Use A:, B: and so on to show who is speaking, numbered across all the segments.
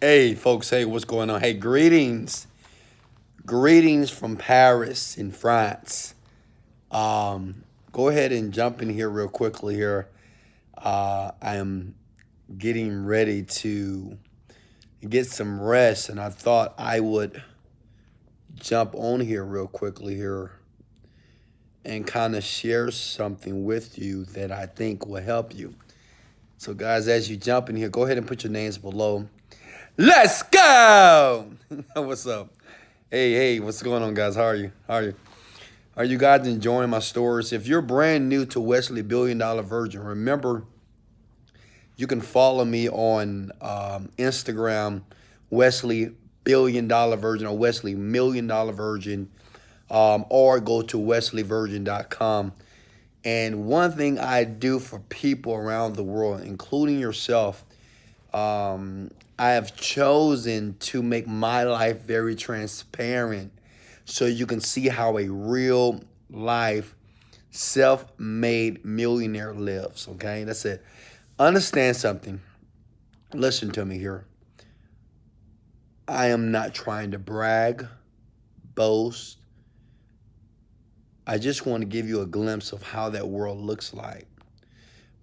A: Hey, folks, hey, what's going on? Hey, greetings. Greetings from Paris in France. Go ahead and jump in here real quickly here. I am getting ready to get some rest, and I thought I would jump on here real quickly here and kind of share something with you that I think will help you. So, guys, as you jump in here, go ahead and put your names below. Let's go! What's up? Hey, what's going on, guys? How are you? How are you? Are you guys enjoying my stories? If you're brand new to Wesley Billion Dollar Virgin, remember you can follow me on Instagram, Wesley Billion Dollar Virgin or Wesley $1,000,000 Virgin, or go to wesleyvirgin.com. And one thing I do for people around the world, including yourself, I have chosen to make my life very transparent so you can see how a real life self-made millionaire lives. Okay, that's it. Understand something. Listen to me here. I am not trying to brag, boast. I just want to give you a glimpse of how that world looks like.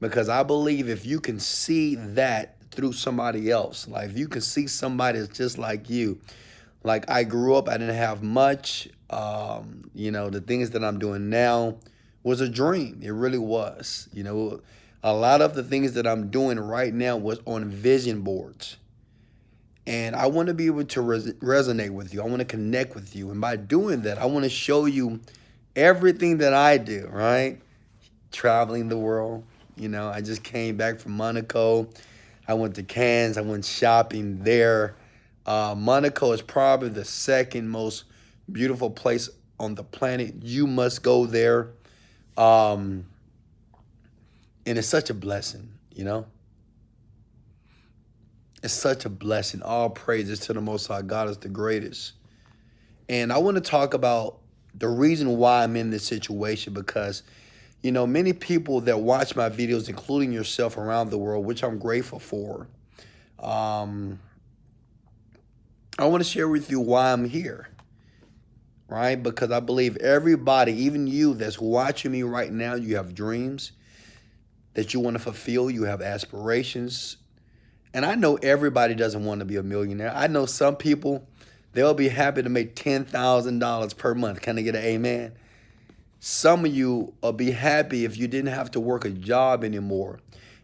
A: Because I believe if you can see that through somebody else, like if you can see somebody that's just like you, like I grew up, I didn't have much. The things that I'm doing now was a dream. It really was. A lot of the things that I'm doing right now was on vision boards. And I want to be able to resonate with you. I want to connect with you. And by doing that, I want to show you everything that I do, right? Traveling the world. I just came back from Monaco. I went to Cannes. I went shopping there. Monaco is probably the second most beautiful place on the planet. You must go there. And it's such a blessing. It's such a blessing. All praises to the Most High. God is the greatest. And I want to talk about the reason why I'm in this situation because many people that watch my videos, including yourself around the world, which I'm grateful for, I want to share with you why I'm here, right? Because I believe everybody, even you that's watching me right now, you have dreams that you want to fulfill. You have aspirations. And I know everybody doesn't want to be a millionaire. I know some people, they'll be happy to make $10,000 per month. Can I get an amen? Some of you will be happy if you didn't have to work a job anymore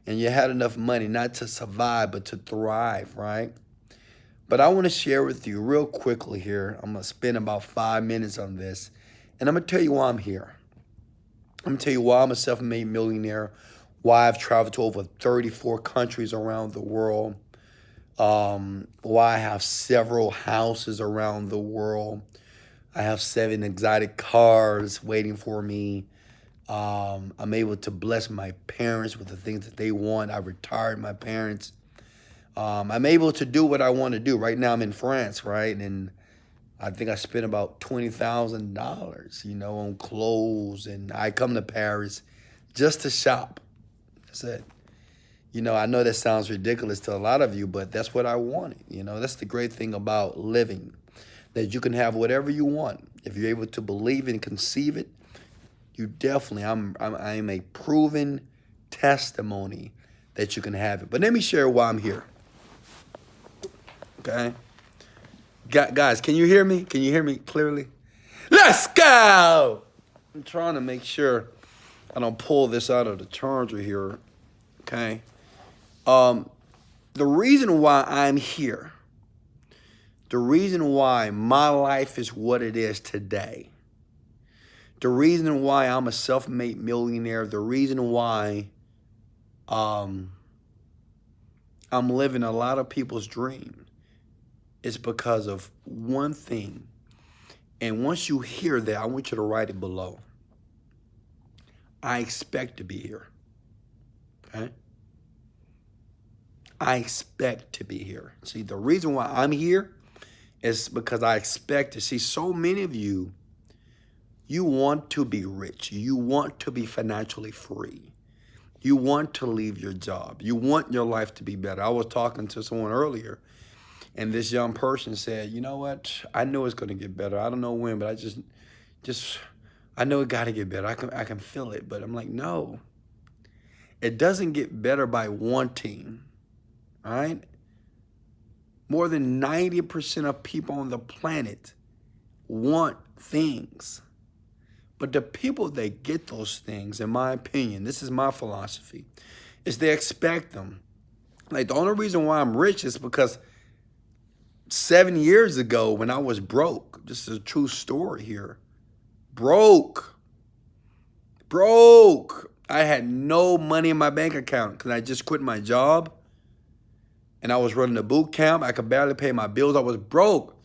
A: and you had enough money not to survive but to thrive, right? But I want to share with you real quickly here. I'm going to spend about 5 minutes on this, and I'm going to tell you why I'm here. I'm going to tell you why I'm a self-made millionaire, why I've traveled to over 34 countries around the world, why I have several houses around the world. I have 7 exotic cars waiting for me. I'm able to bless my parents with the things that they want. I retired my parents. I'm able to do what I want to do. Right now I'm in France, right? And I think I spent about $20,000, on clothes. And I come to Paris just to shop. That's it. I know that sounds ridiculous to a lot of you, but that's what I wanted. That's the great thing about living, that you can have whatever you want. If you're able to believe and conceive it, you definitely, I am a proven testimony that you can have it. But let me share why I'm here. Okay? Guys, can you hear me? Can you hear me clearly? Let's go! I'm trying to make sure I don't pull this out of the charger here. Okay? The reason why I'm here, the reason why my life is what it is today, the reason why I'm a self-made millionaire, the reason why I'm living a lot of people's dream is because of one thing. And once you hear that, I want you to write it below. I expect to be here. Okay? I expect to be here. See, the reason why I'm here is because I expect to see so many of you. You want to be rich. You want to be financially free. You want to leave your job. You want your life to be better. I was talking to someone earlier, And this young person said, you know what? I know it's going to get better. I don't know when, but just, I know it got to get better. I can feel it. But I'm like, no, it doesn't get better by wanting, right? More than 90% of people on the planet want things. But the people that get those things, in my opinion, this is my philosophy, is they expect them. Like, the only reason why I'm rich is because 7 years ago when I was broke, this is a true story here, broke. I had no money in my bank account because I just quit my job and I was running a boot camp. I could barely pay my bills. I was broke,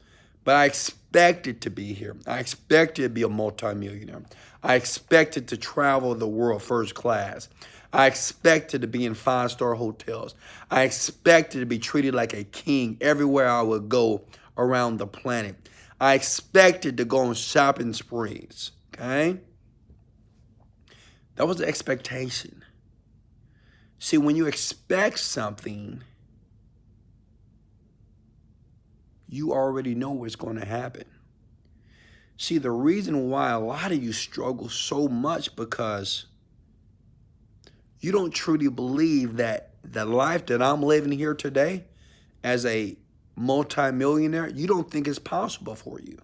A: but I expected to be here. I expected to be a multimillionaire. I expected to travel the world first class. I expected to be in 5-star hotels. I expected to be treated like a king everywhere I would go around the planet. I expected to go on shopping sprees, okay? That was the expectation. See, when you expect something, you already know what's going to happen. See, the reason why a lot of you struggle so much because you don't truly believe that the life that I'm living here today as a multimillionaire, you don't think it's possible for you.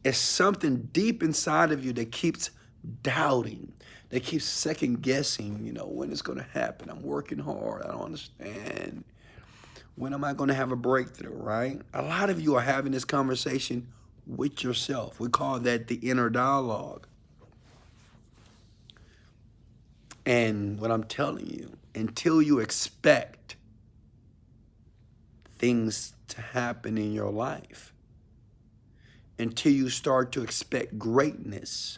A: It's something deep inside of you that keeps doubting, that keeps second guessing, when it's going to happen. I'm working hard. I don't understand. When am I going to have a breakthrough, right? A lot of you are having this conversation with yourself. We call that the inner dialogue. And what I'm telling you, until you expect things to happen in your life, until you start to expect greatness,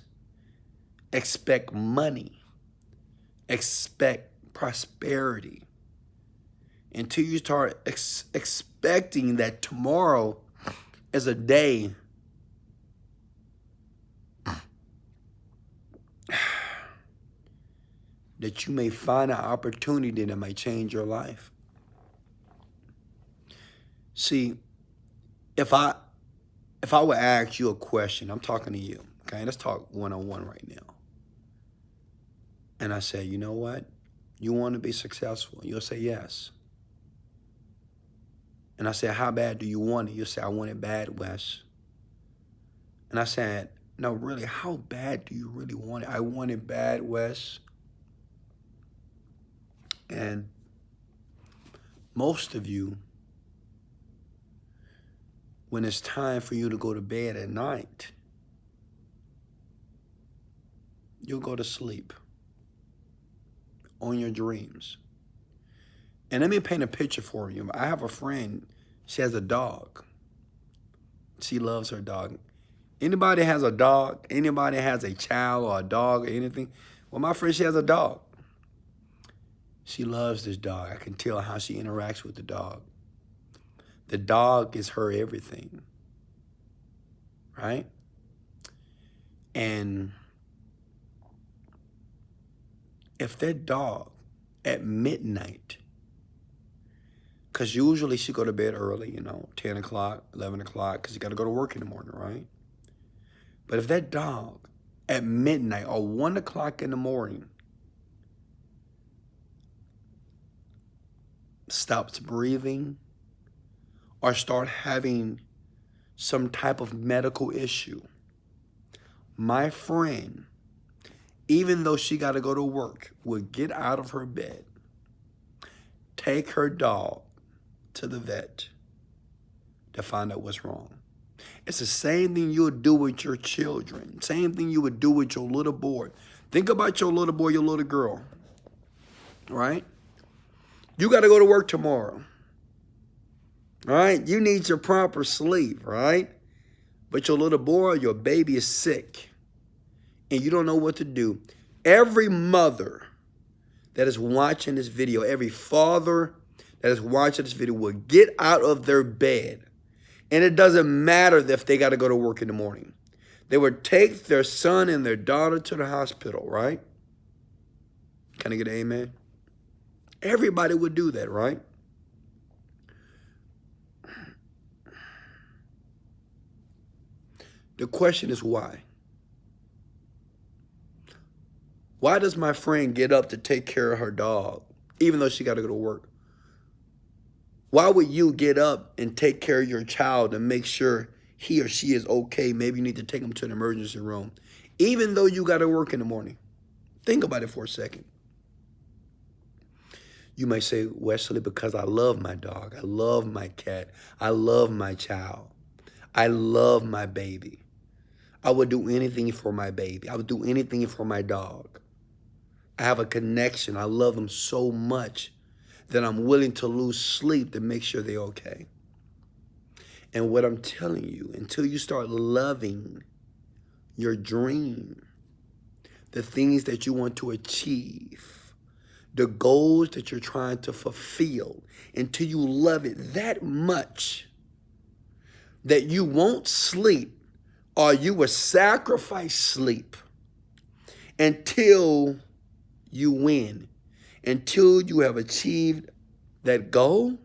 A: expect money, expect prosperity, until you start expecting that tomorrow is a day that you may find an opportunity that may change your life. See, if I would ask you a question, I'm talking to you, okay? Let's talk one-on-one right now. And I say, you know what? You want to be successful? You'll say yes. And I said, how bad do you want it? You'll say, I want it bad, Wes. And I said, no, really, how bad do you really want it? I want it bad, Wes. And most of you, when it's time for you to go to bed at night, you'll go to sleep on your dreams. And let me paint a picture for you. I have a friend, she has a dog. She loves her dog. Anybody has a dog? Anybody has a child or a dog or anything? Well, my friend, she has a dog. She loves this dog. I can tell how she interacts with the dog. The dog is her everything, right? And if that dog at midnight, because usually she go to bed early, 10 o'clock, 11 o'clock, because you got to go to work in the morning, right? But if that dog at midnight or 1 o'clock in the morning stops breathing or start having some type of medical issue, my friend, even though she got to go to work, will get out of her bed, take her dog to the vet to find out what's wrong. It's the same thing you would do with your children. Same thing you would do with your little boy. Think about your little boy, your little girl, right? You got to go to work tomorrow, right? You need your proper sleep, right? But your little boy, your baby is sick, and you don't know what to do. Every mother that is watching this video, every father that is watching this video will get out of their bed. And it doesn't matter if they got to go to work in the morning. They would take their son and their daughter to the hospital, right? Can I get an amen? Everybody would do that, right? The question is why? Why does my friend get up to take care of her dog, even though she got to go to work? Why would you get up and take care of your child and make sure he or she is okay? Maybe you need to take them to an emergency room, even though you got to work in the morning. Think about it for a second. You might say, Wesley, because I love my dog. I love my cat. I love my child. I love my baby. I would do anything for my baby. I would do anything for my dog. I have a connection. I love them so much that I'm willing to lose sleep to make sure they're okay. And what I'm telling you, until you start loving your dream, the things that you want to achieve, the goals that you're trying to fulfill, until you love it that much that you won't sleep or you will sacrifice sleep until you win, until you have achieved that goal,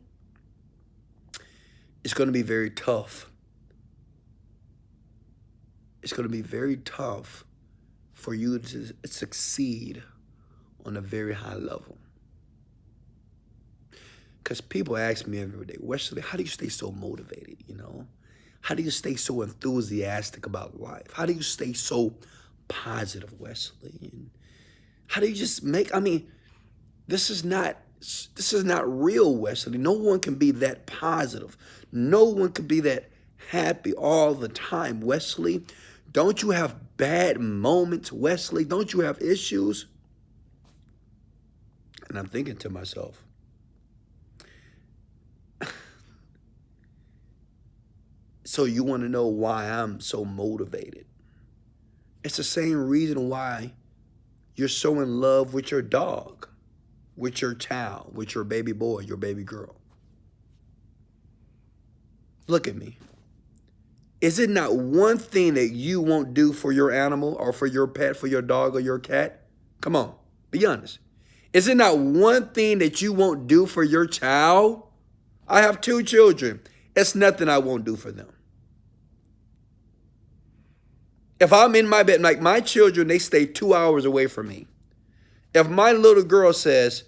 A: it's going to be very tough. It's going to be very tough for you to succeed on a very high level. Because people ask me every day, Wesley, how do you stay so motivated, How do you stay so enthusiastic about life? How do you stay so positive, Wesley? And how do you just this is not real, Wesley. No one can be that positive. No one can be that happy all the time, Wesley. Don't you have bad moments, Wesley? Don't you have issues? And I'm thinking to myself, so you want to know why I'm so motivated? It's the same reason why you're so in love with your dog, with your child, with your baby boy, your baby girl. Look at me. Is it not one thing that you won't do for your animal or for your pet, for your dog or your cat? Come on, be honest. Is it not one thing that you won't do for your child? I have 2 children. It's nothing I won't do for them. If I'm in my bed, like my children, they stay 2 hours away from me. If my little girl says,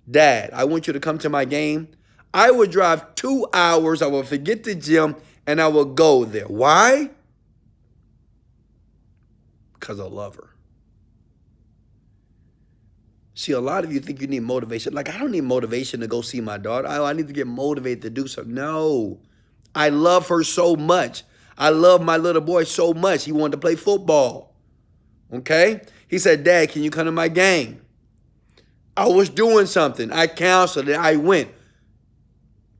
A: Dad, I want you to come to my game, I would drive 2 hours. I will forget the gym and I will go there. Why? Because I love her. See, a lot of you think you need motivation. Like, I don't need motivation to go see my daughter. I need to get motivated to do something. No, I love her so much. I love my little boy so much. He wanted to play football. Okay? He said, Dad, can you come to my game? I was doing something. I counseled it. I went.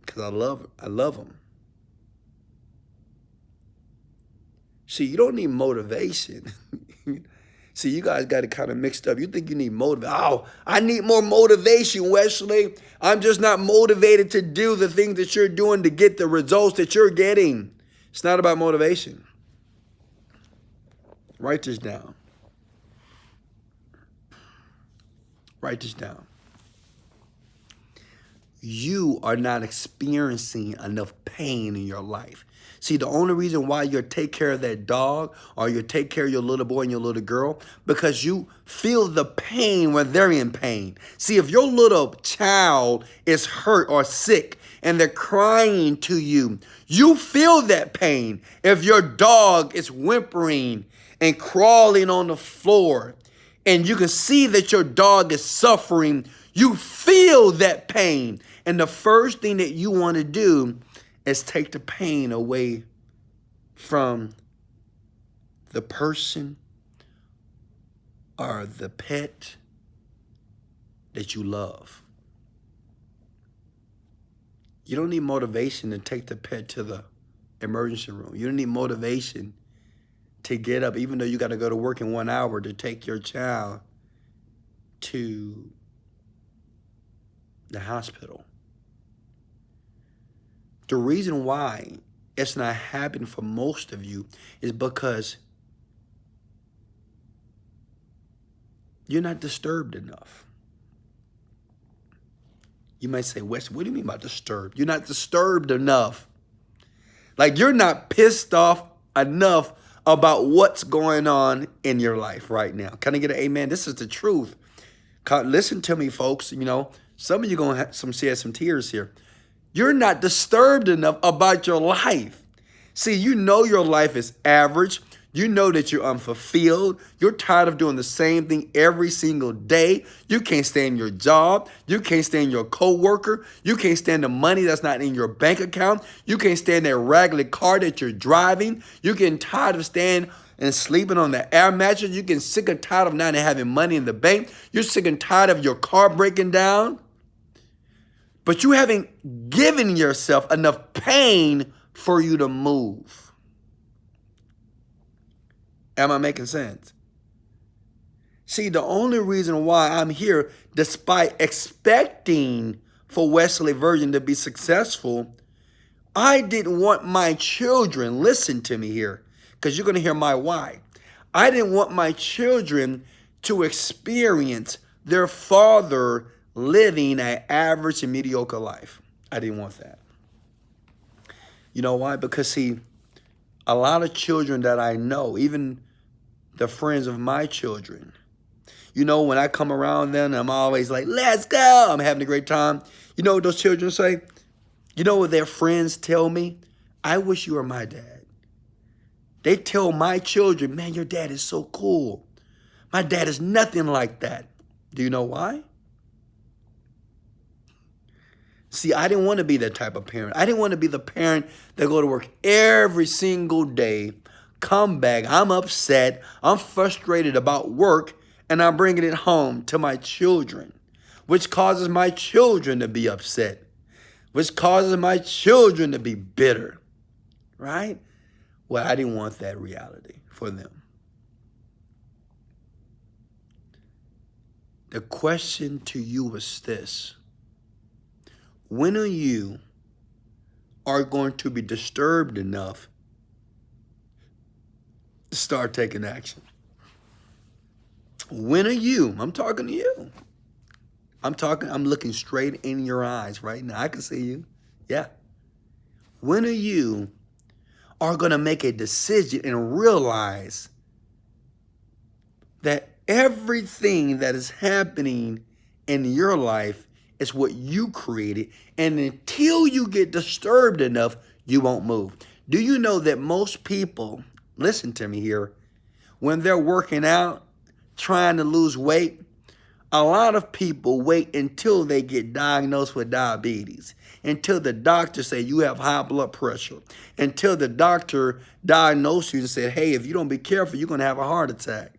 A: Because I love him. See, you don't need motivation. See, you guys got it kind of mixed up. You think you need motivation. Oh, I need more motivation, Wesley. I'm just not motivated to do the things that you're doing to get the results that you're getting. It's not about motivation. Write this down. Write this down. You are not experiencing enough pain in your life. See, the only reason why you take care of that dog or you take care of your little boy and your little girl, because you feel the pain when they're in pain. See, if your little child is hurt or sick and they're crying to you, you feel that pain. If your dog is whimpering and crawling on the floor and you can see that your dog is suffering, you feel that pain. And the first thing that you want to do is take the pain away from the person or the pet that you love. You don't need motivation to take the pet to the emergency room. You don't need motivation to get up, even though you got to go to work in 1 hour, to take your child to the hospital. The reason why it's not happening for most of you is because you're not disturbed enough. You might say, Wes, what do you mean by disturbed? You're not disturbed enough. Like, you're not pissed off enough about what's going on in your life right now. Can I get an amen? This is the truth. Listen to me, folks. You know, some of you going to have some tears here. You're not disturbed enough about your life. See, you know your life is average. You know that you're unfulfilled. You're tired of doing the same thing every single day. You can't stand your job. You can't stand your coworker. You can't stand the money that's not in your bank account. You can't stand that raggedy car that you're driving. You're getting tired of staying and sleeping on the air mattress. You're getting sick and tired of not having money in the bank. You're sick and tired of your car breaking down. But you haven't given yourself enough pain for you to move. Am I making sense? See, the only reason why I'm here, despite expecting for Wesley Virgin to be successful, I didn't want my children, listen to me here, because you're going to hear my why. I didn't want my children to experience their father living an average and mediocre life. I didn't want that. You know why? Because, see, a lot of children that I know, even the friends of my children, you know, when I come around them, I'm always like, let's go. I'm having a great time. You know what those children say? You know what their friends tell me? I wish you were my dad. They tell my children, man, your dad is so cool. My dad is nothing like that. Do you know why? See, I didn't want to be that type of parent. I didn't want to be the parent that go to work every single day, come back, I'm upset, I'm frustrated about work, and I'm bringing it home to my children, which causes my children to be upset, which causes my children to be bitter, right? Well, I didn't want that reality for them. The question to you is this: when are you going to be disturbed enough to start taking action? When are you? I'm talking to you. I'm looking straight in your eyes right now. I can see you. Yeah. When are you going to make a decision and realize that everything that is happening in your life is what you created, and until you get disturbed enough, you won't move? Do you know that most people, listen to me here, when they're working out, trying to lose weight, a lot of people wait until they get diagnosed with diabetes, until the doctor say you have high blood pressure, until the doctor diagnosed you and said, hey, if you don't be careful, you're going to have a heart attack.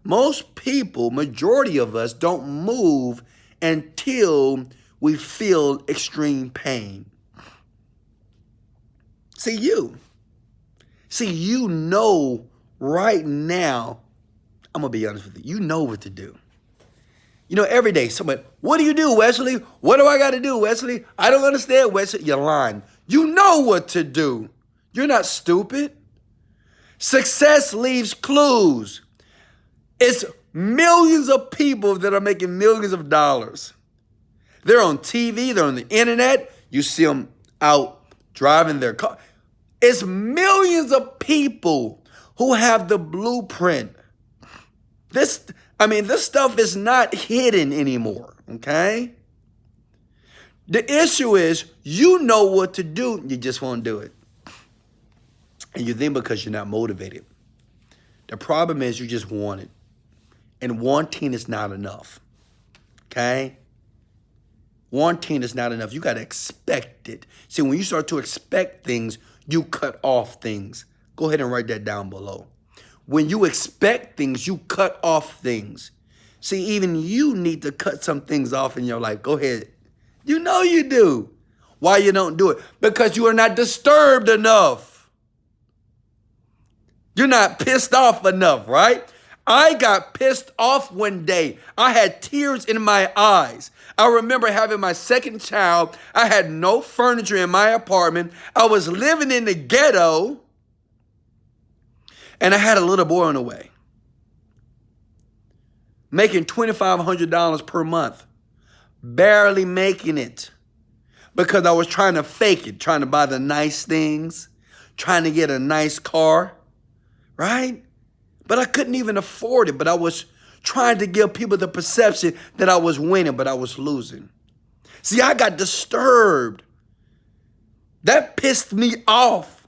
A: Most people, majority of us, don't move until we feel extreme pain. See, you know right now, I'm going to be honest with you, you know what to do. You know, every day, somebody, what do you do, Wesley? What do I got to do, Wesley? I don't understand, Wesley. You're lying. You know what to do. You're not stupid. Success leaves clues. It's millions of people that are making millions of dollars. They're on TV. They're on the internet. You see them out driving their car. It's millions of people who have the blueprint. This stuff is not hidden anymore, okay? The issue is you know what to do, you just won't do it. And you think because you're not motivated. The problem is you just want it. And wanting is not enough, okay? Wanting is not enough. You got to expect it. See, when you start to expect things, you cut off things. Go ahead and write that down below. When you expect things, you cut off things. See, even you need to cut some things off in your life. Go ahead. You know you do. Why you don't do it? Because you are not disturbed enough. You're not pissed off enough, right? I got pissed off one day. I had tears in my eyes. I remember having my second child. I had no furniture in my apartment. I was living in the ghetto. And I had a little boy on the way, making $2,500 per month, barely making it because I was trying to fake it, trying to buy the nice things, trying to get a nice car, right? But I couldn't even afford it. But I was trying to give people the perception that I was winning, but I was losing. See, I got disturbed. That pissed me off.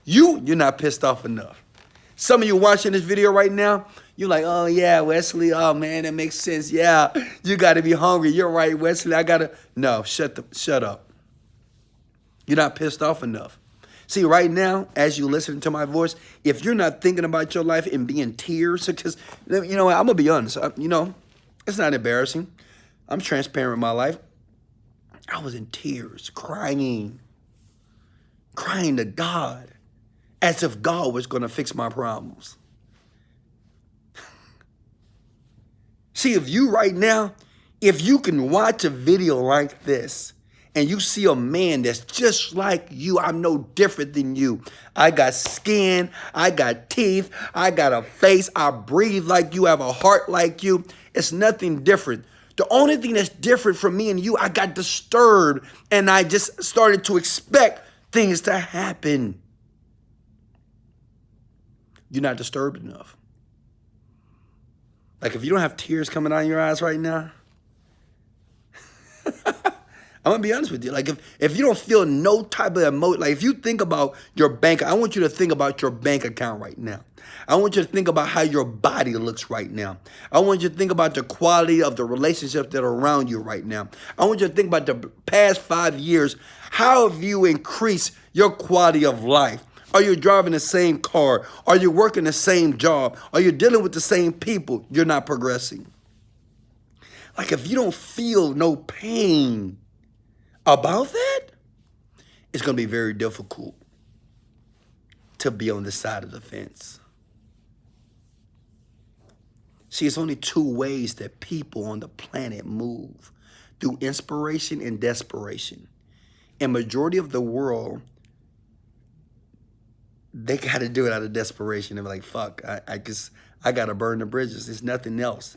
A: You're not pissed off enough. Some of you watching this video right now, you're like, oh yeah, Wesley, oh man, that makes sense. Yeah, you gotta be hungry. You're right, Wesley. No, shut up. You're not pissed off enough. See, right now, as you listen to my voice, if you're not thinking about your life and be in tears, because, you know what, I'm gonna be honest, it's not embarrassing. I'm transparent with my life. I was in tears, crying to God, as if God was gonna fix my problems. See, if you can watch a video like this and you see a man that's just like you, I'm no different than you. I got skin, I got teeth, I got a face, I breathe like you, I have a heart like you. It's nothing different. The only thing that's different from me and you, I got disturbed and I just started to expect things to happen. You're not disturbed enough. Like, if you don't have tears coming out of your eyes right now, I'm going to be honest with you. Like, if you don't feel no type of emotion, like if you think about your bank, I want you to think about your bank account right now. I want you to think about how your body looks right now. I want you to think about the quality of the relationships that are around you right now. I want you to think about the past 5 years. How have you increased your quality of life? Are you driving the same car? Are you working the same job? Are you dealing with the same people? You're not progressing. Like, if you don't feel no pain about that, it's going to be very difficult to be on the side of the fence. See, it's only two ways that people on the planet move: through inspiration and desperation. And majority of the world, they got to do it out of desperation. They're like, fuck, I got to burn the bridges. There's nothing else.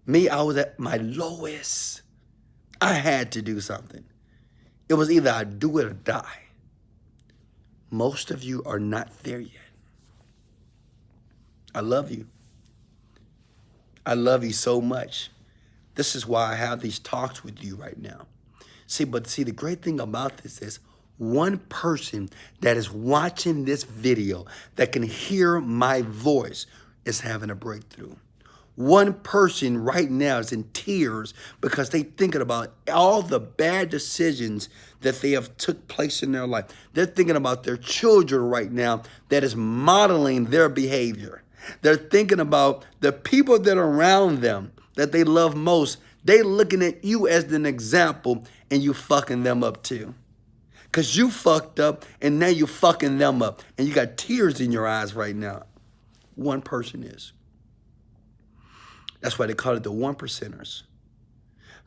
A: Me, I was at my lowest. I had to do something. It was either I do it or die. Most of you are not there yet. I love you. I love you so much. This is why I have these talks with you right now. See, the great thing about this is one person that is watching this video that can hear my voice is having a breakthrough. One person right now is in tears because they're thinking about all the bad decisions that they have took place in their life. They're thinking about their children right now that is modeling their behavior. They're thinking about the people that are around them that they love most. They looking at you as an example and you fucking them up too. Because you fucked up and now you fucking them up. And you got tears in your eyes right now. One person is. That's why they call it the 1%ers.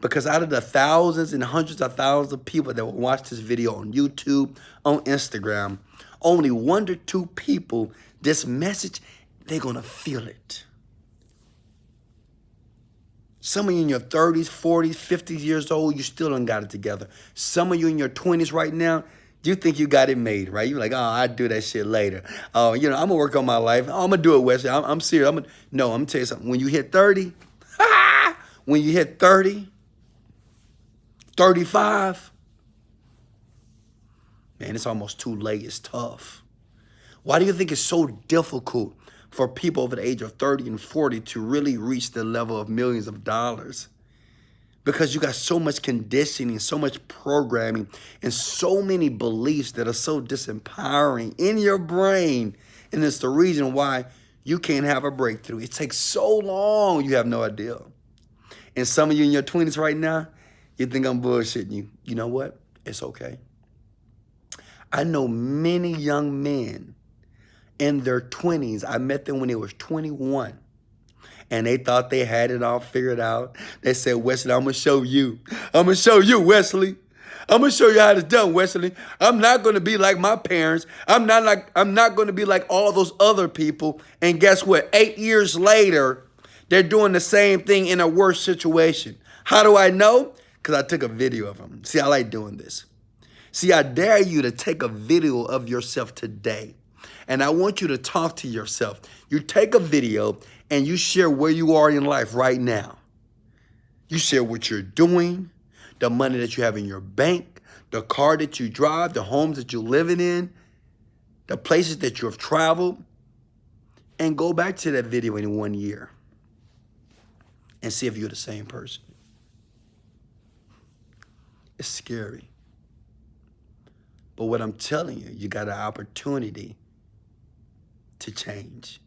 A: Because out of the thousands and hundreds of thousands of people that will watch this video on YouTube, on Instagram, only 1 to 2 people, this message, they're going to feel it. Some of you in your 30s, 40s, 50s years old, you still don't got it together. Some of you in your 20s right now, you think you got it made, right? You're like, oh, I'll do that shit later. Oh, I'm going to work on my life. Oh, I'm going to do it, Wesley. I'm serious. No, I'm going to tell you something. When you hit 30, when you hit 30, 35, man, it's almost too late. It's tough. Why do you think it's so difficult for people over the age of 30 and 40 to really reach the level of millions of dollars? Because you got so much conditioning, so much programming, and so many beliefs that are so disempowering in your brain. And it's the reason why you can't have a breakthrough. It takes so long, you have no idea. And some of you in your 20s right now, you think I'm bullshitting you. You know what? It's okay. I know many young men in their 20s. I met them when they was 21. And they thought they had it all figured out. They said, Wesley, I'm going to show you. I'm going to show you, Wesley. I'm going to show you how it's done, Wesley. I'm not going to be like my parents. I'm not going to be like all those other people. And guess what? 8 years later, they're doing the same thing in a worse situation. How do I know? Because I took a video of them. See, I like doing this. See, I dare you to take a video of yourself today. And I want you to talk to yourself. You take a video and you share where you are in life right now. You share what you're doing, the money that you have in your bank, the car that you drive, the homes that you're living in, the places that you have traveled, and go back to that video in 1 year and see if you're the same person. It's scary. But what I'm telling you, you got an opportunity to change.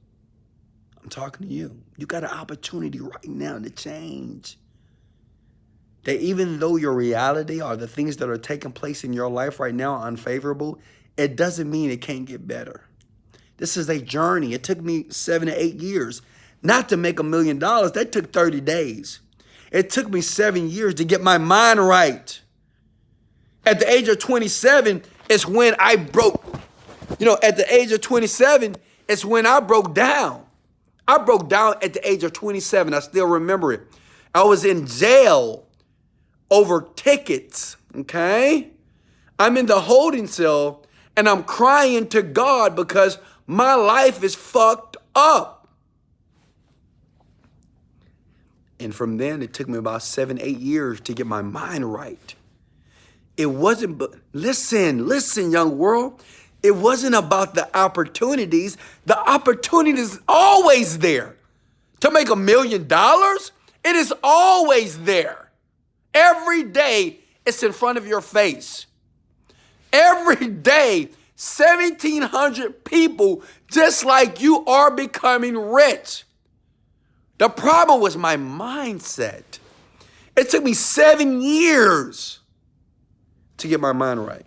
A: I'm talking to you. You got an opportunity right now to change. That even though your reality or the things that are taking place in your life right now are unfavorable, it doesn't mean it can't get better. This is a journey. It took me 7 to 8 years not to make $1 million. That took 30 days. It took me 7 years to get my mind right. At the age of 27, it's when I broke. At the age of 27, it's when I broke down. I broke down at the age of 27. I still remember it. I was in jail over tickets, okay? I'm in the holding cell and I'm crying to God because my life is fucked up. And from then, it took me about 7, 8 years to get my mind right. It wasn't, but listen, young world. It wasn't about the opportunities. The opportunity is always there. To make $1 million, it is always there. Every day, it's in front of your face. Every day, 1,700 people just like you are becoming rich. The problem was my mindset. It took me 7 years to get my mind right.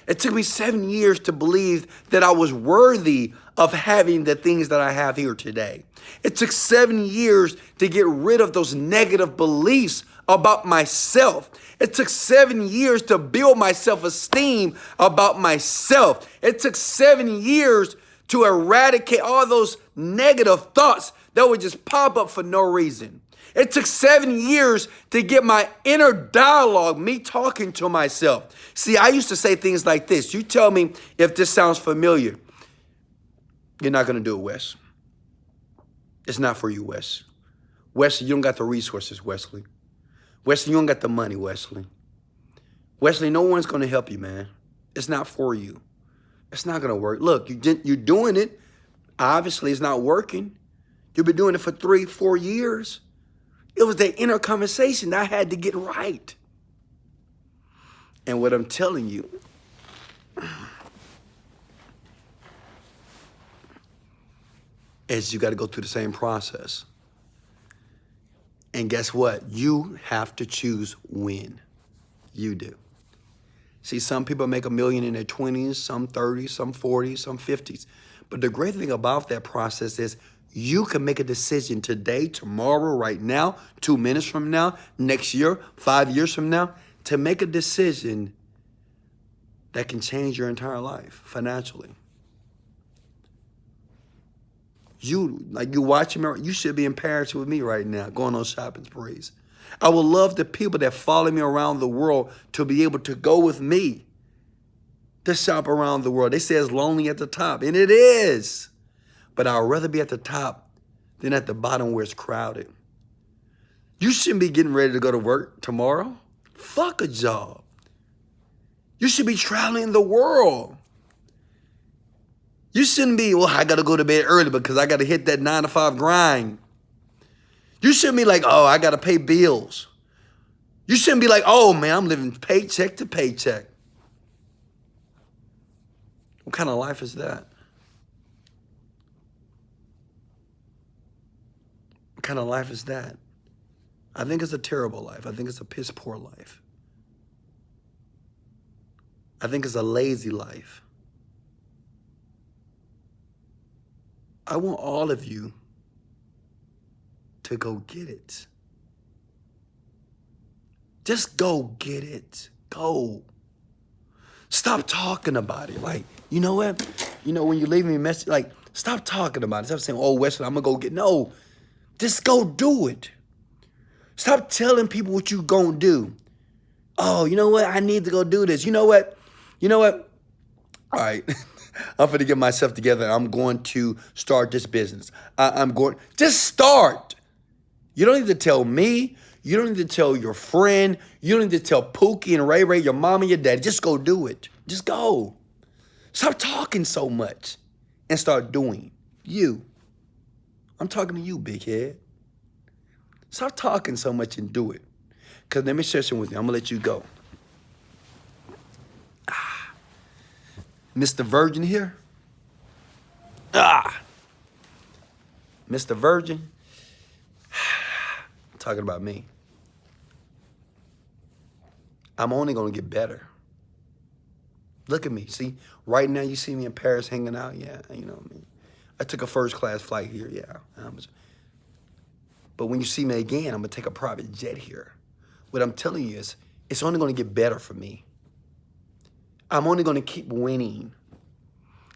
A: It took me 7 years to believe that I was worthy of having the things that I have here today. It took 7 years to get rid of those negative beliefs about myself. It took 7 years to build my self-esteem about myself. It took 7 years to eradicate all those negative thoughts that would just pop up for no reason. It took 7 years to get my inner dialogue, me talking to myself. See, I used to say things like this. You tell me if this sounds familiar. You're not going to do it, Wes. It's not for you, Wes. Wesley, you don't got the resources, Wesley. Wesley, you don't got the money, Wesley. Wesley, no one's going to help you, man. It's not for you. It's not going to work. Look, you're doing it. Obviously, it's not working. You've been doing it for 3, 4 years. It was that inner conversation that I had to get right. And what I'm telling you, is you got to go through the same process. And guess what? You have to choose when. You do. See, some people make $1 million in their 20s, some 30s, some 40s, some 50s. But the great thing about that process is you can make a decision today, tomorrow, right now, 2 minutes from now, next year, 5 years from now, to make a decision that can change your entire life financially. You watching me, you should be in Paris with me right now, going on shopping sprees. I would love the people that follow me around the world to be able to go with me to shop around the world. They say it's lonely at the top, and it is. But I'd rather be at the top than at the bottom where it's crowded. You shouldn't be getting ready to go to work tomorrow. Fuck a job. You should be traveling the world. You shouldn't be, well, I got to go to bed early because I got to hit that 9 to 5 grind. You shouldn't be like, oh, I got to pay bills. You shouldn't be like, oh, man, I'm living paycheck to paycheck. What kind of life is that? What kind of life is that? I think it's a terrible life. I think it's a piss poor life. I think it's a lazy life. I want all of you to go get it. Just go get it. Go. Stop talking about it. Like, you know what? You know, when you leave me a message, like, stop talking about it. Stop saying, oh, Wesley, I'm going to go get. No. Just go do it. Stop telling people what you going to do. Oh, you know what? I need to go do this. You know what? All right. I'm going to get myself together. I'm going to start this business. Just start. You don't need to tell me. You don't need to tell your friend. You don't need to tell Pookie and Ray Ray, your mom and your dad. Just go do it. Just go. Stop talking so much and start doing. You. I'm talking to you, big head. Stop talking so much and do it. Because let me share something with you. I'm going to let you go. Mr. Virgin here. Mr. Virgin. Talking about me. I'm only going to get better. Look at me. See, right now you see me in Paris hanging out. Yeah, you know what I mean. I took a first-class flight here. Yeah. But when you see me again, I'm going to take a private jet here. What I'm telling you is it's only going to get better for me. I'm only going to keep winning.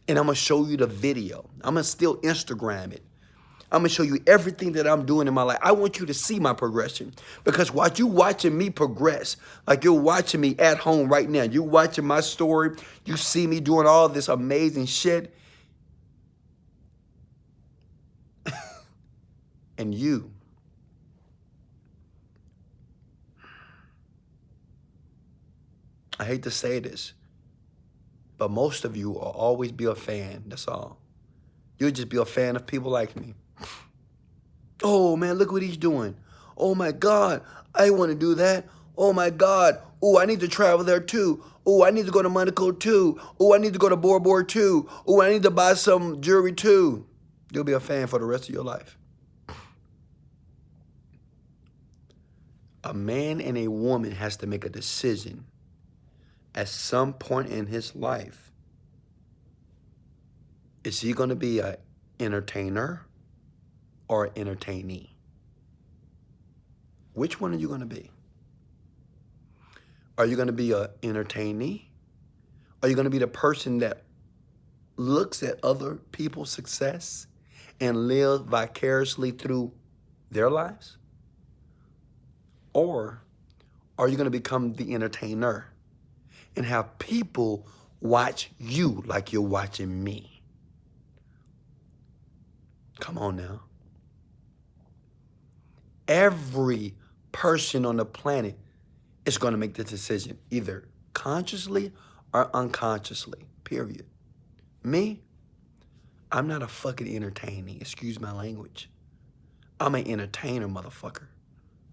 A: And I'm going to show you the video. I'm going to still Instagram it. I'm going to show you everything that I'm doing in my life. I want you to see my progression. Because while you watching me progress, like you're watching me at home right now, you're watching my story, you see me doing all this amazing shit. And you. I hate to say this, but most of you will always be a fan, that's all. You'll just be a fan of people like me. Oh, man, look what he's doing. Oh, my God, I want to do that. Oh, my God. Oh, I need to travel there, too. Oh, I need to go to Monaco, too. Oh, I need to go to Bora Bora, too. Oh, I need to buy some jewelry, too. You'll be a fan for the rest of your life. A man and a woman has to make a decision at some point in his life. Is he going to be an entertainer or an entertainee? Which one are you going to be? Are you going to be an entertainee? Are you going to be the person that looks at other people's success and lives vicariously through their lives? Or are you going to become the entertainer and have people watch you like you're watching me? Come on now. Every person on the planet is going to make this decision, either consciously or unconsciously, period. Me, I'm not a fucking entertainee. Excuse my language. I'm an entertainer, motherfucker.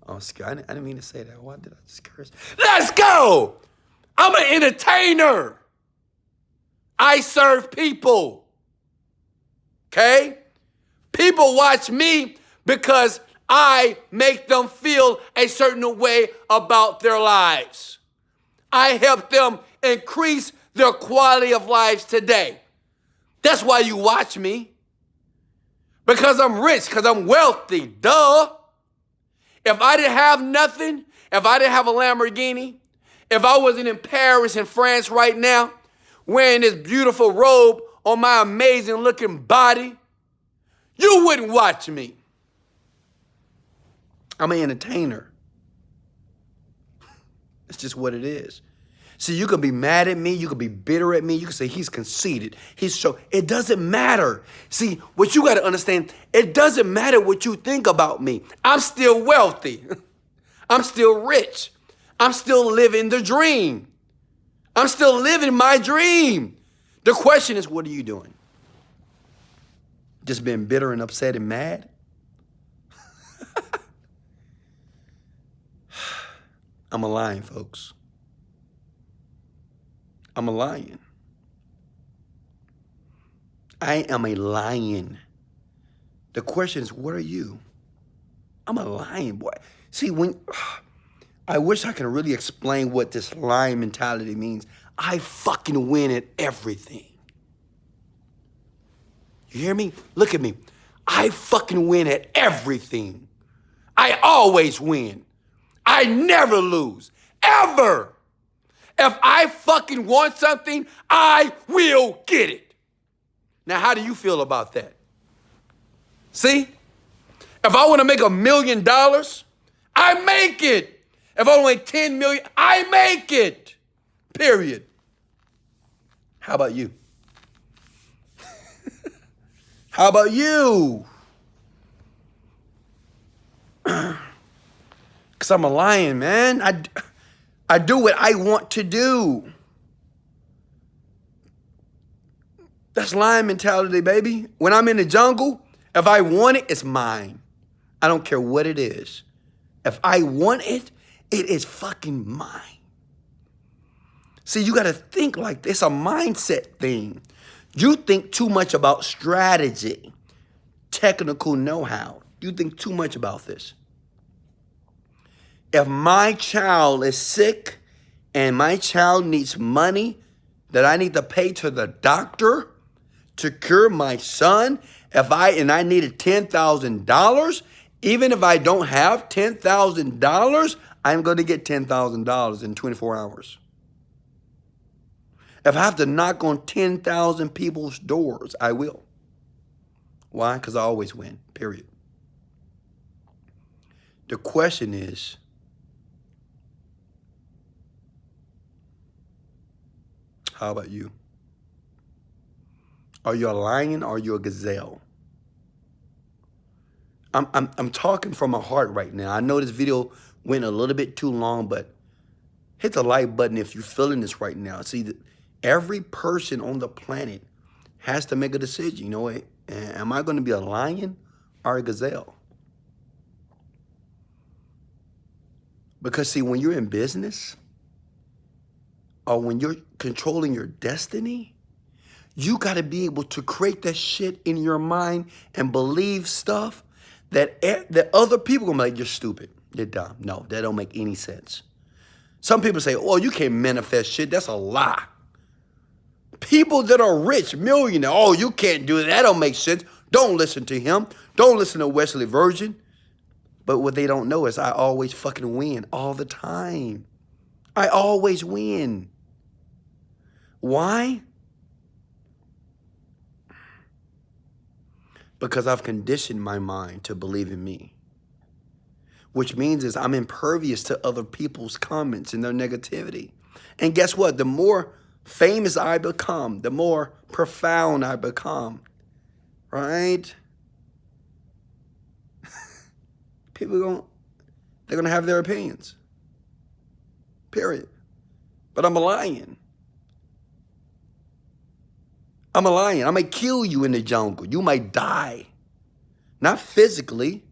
A: Oh, I didn't mean to say that. Why did I just curse? Let's go! I'm an entertainer. I serve people. Okay? People watch me because I make them feel a certain way about their lives. I help them increase their quality of lives today. That's why you watch me. Because I'm rich, because I'm wealthy, duh. If I didn't have nothing, if I didn't have a Lamborghini, if I wasn't in Paris and France right now, wearing this beautiful robe on my amazing looking body, you wouldn't watch me. I'm an entertainer. It's just what it is. See, you can be mad at me. You can be bitter at me. You can say he's conceited. It doesn't matter. See, what you got to understand, it doesn't matter what you think about me. I'm still wealthy. I'm still rich. I'm still living the dream. I'm still living my dream. The question is, what are you doing? Just being bitter and upset and mad? I'm a lion, folks. I'm a lion. I am a lion. The question is, what are you? I'm a lion, boy. See, I wish I could really explain what this lion mentality means. I fucking win at everything. You hear me? Look at me. I fucking win at everything. I always win. I never lose, ever. If I fucking want something, I will get it. Now, how do you feel about that? See? If I want to make $1 million, I make it. If I want to make 10 million, I make it. Period. How about you? How about you? Because I'm a lion, man. I do what I want to do. That's lion mentality, baby. When I'm in the jungle, if I want it, it's mine. I don't care what it is. If I want it, it is fucking mine. See, you got to think like this. It's a mindset thing. You think too much about strategy, technical know-how. You think too much about this. If my child is sick and my child needs money that I need to pay to the doctor to cure my son, and I needed $10,000, even if I don't have $10,000, I'm going to get $10,000 in 24 hours. If I have to knock on 10,000 people's doors, I will. Why? Because I always win, period. The question is, how about you? Are you a lion or are you a gazelle? I'm talking from my heart right now. I know this video went a little bit too long, but hit the like button if you're feeling this right now. See, every person on the planet has to make a decision. You know, am I going to be a lion or a gazelle? Because see, when you're in business or when you're controlling your destiny, you got to be able to create that shit in your mind and believe stuff that other people are going to be like, you're stupid, you're dumb. No, that don't make any sense. Some people say, oh, you can't manifest shit. That's a lie. People that are rich, millionaire, oh, you can't do that. That don't make sense. Don't listen to him. Don't listen to Wesley Virgin. But what they don't know is I always fucking win all the time. I always win. Why? Because I've conditioned my mind to believe in me. Which means is I'm impervious to other people's comments and their negativity. And guess what? The more famous I become, the more profound I become, right? People they're gonna have their opinions, period. But I'm a lion. I'm a lion. I might kill you in the jungle. You might die, not physically.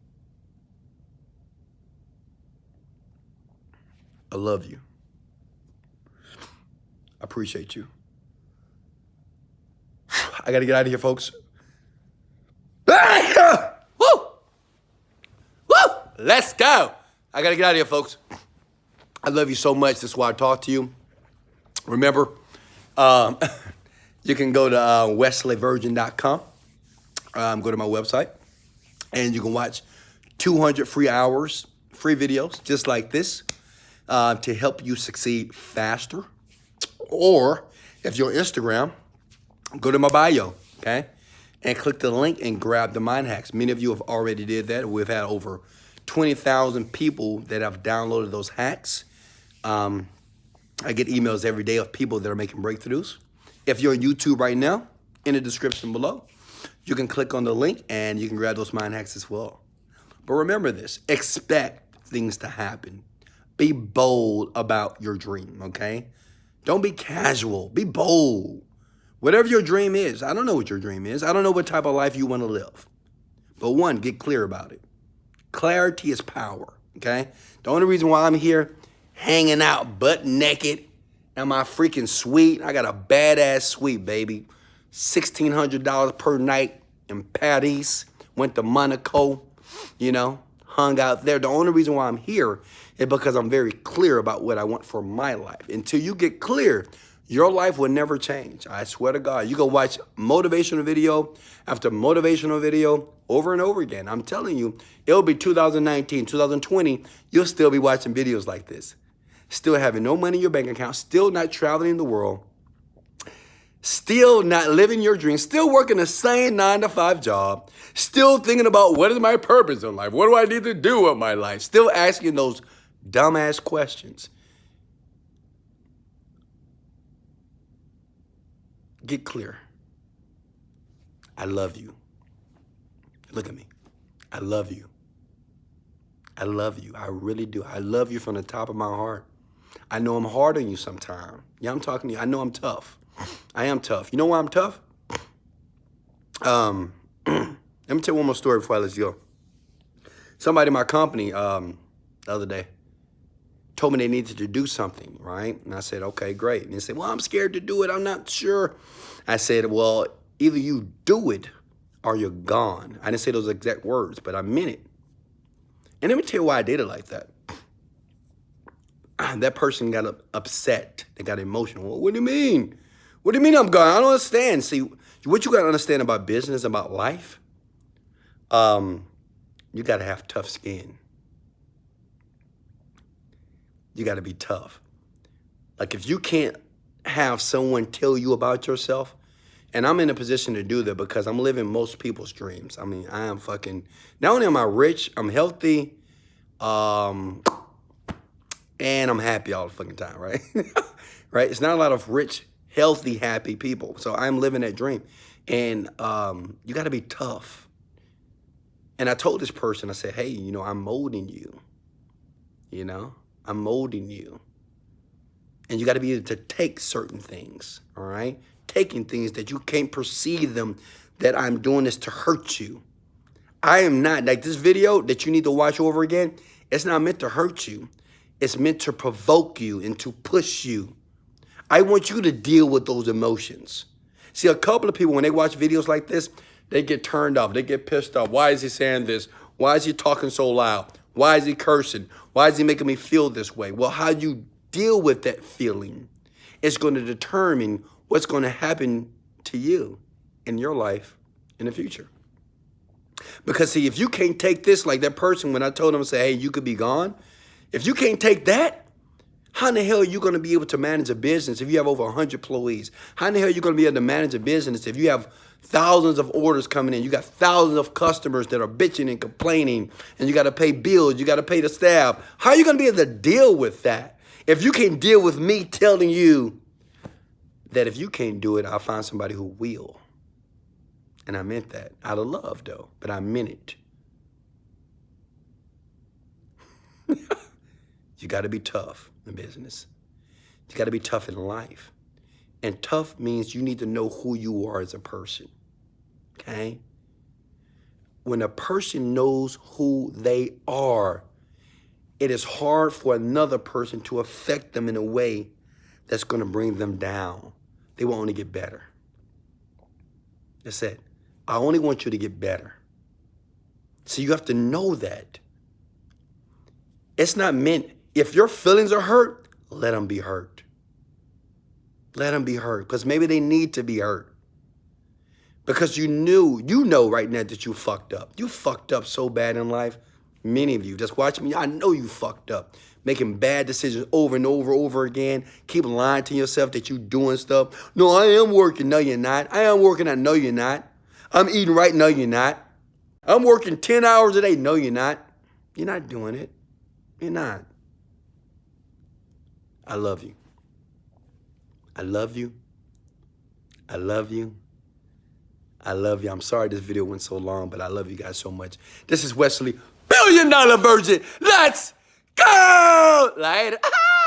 A: I love you. I appreciate you. I got to get out of here, folks. Woo! Woo! Let's go. I got to get out of here, folks. I love you so much. This is why I talk to you. Remember, you can go to wesleyvirgin.com. Go to my website, and you can watch 200 free hours, free videos just like this to help you succeed faster. Or if you're on Instagram, go to my bio, okay? And click the link and grab the mind hacks. Many of you have already did that. We've had over 20,000 people that have downloaded those hacks. I get emails every day of people that are making breakthroughs. If you're on YouTube right now, in the description below, you can click on the link and you can grab those mind hacks as well. But remember this, expect things to happen. Be bold about your dream, okay? Don't be casual. Be bold. Whatever your dream is, I don't know what your dream is. I don't know what type of life you want to live. But one, get clear about it. Clarity is power, okay? The only reason why I'm here hanging out butt naked in my freaking suite, I got a badass suite, baby. $1,600 per night in Paris. Went to Monaco, hung out there. The only reason why I'm here is because I'm very clear about what I want for my life. Until you get clear, your life will never change. I swear to God. You can watch motivational video after motivational video over and over again. I'm telling you, it'll be 2019, 2020. You'll still be watching videos like this. Still having no money in your bank account. Still not traveling the world. Still not living your dreams. Still working the same 9-to-5 job. Still thinking about what is my purpose in life? What do I need to do with my life? Still asking those dumbass questions. Get clear. I love you. Look at me. I love you. I love you. I really do. I love you from the top of my heart. I know I'm hard on you sometimes. Yeah, I'm talking to you. I know I'm tough. I am tough. You know why I'm tough? Let me tell you one more story before I let you go. Somebody in my company the other day told me they needed to do something, right? And I said, okay, great. And they said, well, I'm scared to do it. I'm not sure. I said, well, either you do it or you're gone. I didn't say those exact words, but I meant it. And let me tell you why I did it like that. That person got upset. They got emotional. Well, what do you mean? What do you mean I'm gone? I don't understand. See, what you got to understand about business, about life, you got to have tough skin. You got to be tough. Like if you can't have someone tell you about yourself, and I'm in a position to do that because I'm living most people's dreams. I mean, I am fucking, not only am I rich, I'm healthy, and I'm happy all the fucking time, right? Right? It's not a lot of rich, healthy, happy people. So I'm living that dream. And you got to be tough. And I told this person, I said, hey, you know, I'm molding you. You know, I'm molding you. And you got to be able to take certain things, all right? Taking things that you can't perceive them, that I'm doing this to hurt you. I am not, like this video that you need to watch over again, it's not meant to hurt you. It's meant to provoke you and to push you. I want you to deal with those emotions. See, a couple of people, when they watch videos like this, they get turned off. They get pissed off. Why is he saying this? Why is he talking so loud? Why is he cursing? Why is he making me feel this way? Well, how you deal with that feeling is going to determine what's going to happen to you in your life in the future. Because see, if you can't take this, like that person, when I told him, say, hey, you could be gone. If you can't take that, how in the hell are you going to be able to manage a business if you have over 100 employees? How in the hell are you going to be able to manage a business if you have thousands of orders coming in? You got thousands of customers that are bitching and complaining, and you got to pay bills, you got to pay the staff. How are you going to be able to deal with that if you can't deal with me telling you that if you can't do it, I'll find somebody who will? And I meant that out of love, though, but I meant it. You got to be tough in business. You got to be tough in life. And tough means you need to know who you are as a person, okay? When a person knows who they are, it is hard for another person to affect them in a way that's going to bring them down. They will only get better. That's it. I only want you to get better. So you have to know that. It's not meant, if your feelings are hurt, let them be hurt. Let them be hurt, because maybe they need to be hurt. Because you know right now that you fucked up. You fucked up so bad in life. Many of you, just watch me, I know you fucked up. Making bad decisions over and over again. Keep lying to yourself that you doing stuff. No, I am working. No, you're not. I am working. I know you're not. I'm eating right. No, you're not. I'm working 10 hours a day. No, you're not. You're not doing it. You're not. I love you. I love you. I love you. I love you. I'm sorry this video went so long, but I love you guys so much. This is Wesley, $1 Billion Virgin. Let's go! Later.